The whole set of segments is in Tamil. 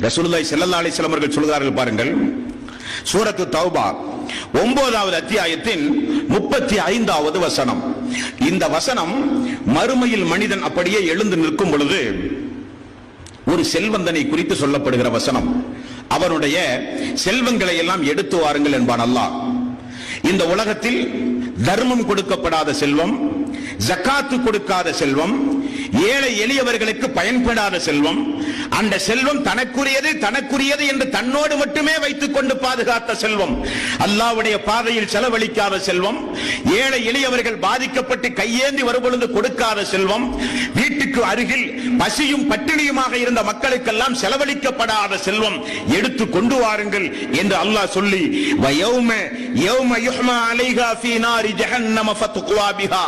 ரசூலுல்லாஹி ஸல்லல்லாஹு அலைஹி வஸல்லம் அவர்கள் சொல்கிறார்கள் பாருங்கள், சூரத்து தௌபா 9வது அத்தியாயத்தின் 35வது வசனம். இந்த வசனம் மறுமையில் மனிதன் அப்படியே எழுந்து நிற்கும் பொழுது ஒரு செல்வந்தனை குறித்து சொல்லப்படுகிற வசனம். அவனுடைய செல்வங்களை எல்லாம் எடுத்து வாருங்கள் என்பான் அல்லாஹ். இந்த உலகத்தில் தர்மம் கொடுக்கப்படாத செல்வம், ஜக்காத்து கொடுக்காத செல்வம், ஏழை எளியவர்களுக்கு பயன்படாத செல்வம், அந்த செல்வம் தனக்குரியது என்று தன்னோடு மட்டுமே வைத்துக் கொண்டு பாதுகாத்த செல்வம், அல்லாஹ்வுடைய பாதையில் செலவழிக்காத செல்வம், ஏழை எளியவர்கள் பாதிக்கப்பட்டு கையேந்தி வரும்பொழுது கொடுக்காத செல்வம், வீட்டுக்கு அருகில் பசியும் பட்டினியுமாக இருந்த மக்களுக்கெல்லாம் செலவழிக்கப்படாத செல்வம் எடுத்து கொண்டு வாருங்கள் என்று அல்லாஹ் சொல்லி, யௌம யுஹ்மா அலைஹா ஃபீ நாரி ஜஹன்னம ஃபத்குவா பிஹா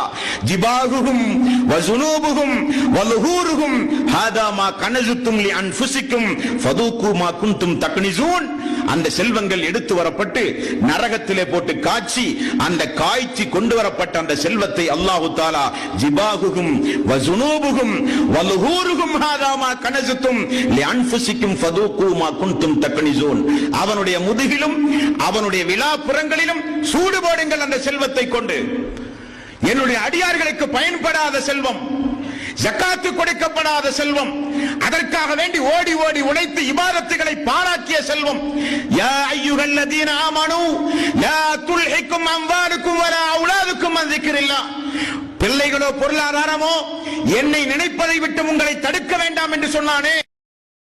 ஜிபாஹுஹும் வஸுனூபுஹும் வலுஹூருஹும் ஹாதா மா கனஸுத்தும் லி அன்ஃபுஸிக்கும் ஃபதூகு மா குன்தும் தக்னிஸூன். அந்த செல்வங்கள் எடுத்து வரப்பட்டு நரகத்திலே போட்டு காய்ச்சி, அந்த காய்ச்சி கொண்டு வரப்பட்ட அந்த செல்வத்தை அல்லாஹ் தஆலா ஜிபாஹுஹும் வஸுனூபுஹும் வலுஹூருஹும் ஹாதா மா கனஸுத்தும் லி அன்ஃபுஸிக்கும் ஃபதூகு மா குன்தும் தக்னிஸூன். அவனுடைய முதுகிலும் அவனுடைய விலாப்புறங்களிலும் சூடு போடுங்கள் அந்த செல்வத்தை கொண்டு. என்னுடைய அடியார்களுக்கு பயன்படாத செல்வம், ஜக்காத்து கொடுக்கப்படாத செல்வம், அதற்காக வேண்டி ஓடி ஓடி உழைத்து இபாதத்துகளை பாழாக்கிய செல்வம். யா அய்யுஹல்லதீன ஆமனூ லா துல்ஹிக்கும் அம்வாலுக்கும் வலா அவுலாதுக்கும் அன் ஸிக்ரில்லாஹ். பிள்ளைகளோ பொருளாதாரமோ என்னை நினைப்பதை விட்டு உங்களை தடுக்க வேண்டாம் என்று சொன்னானே.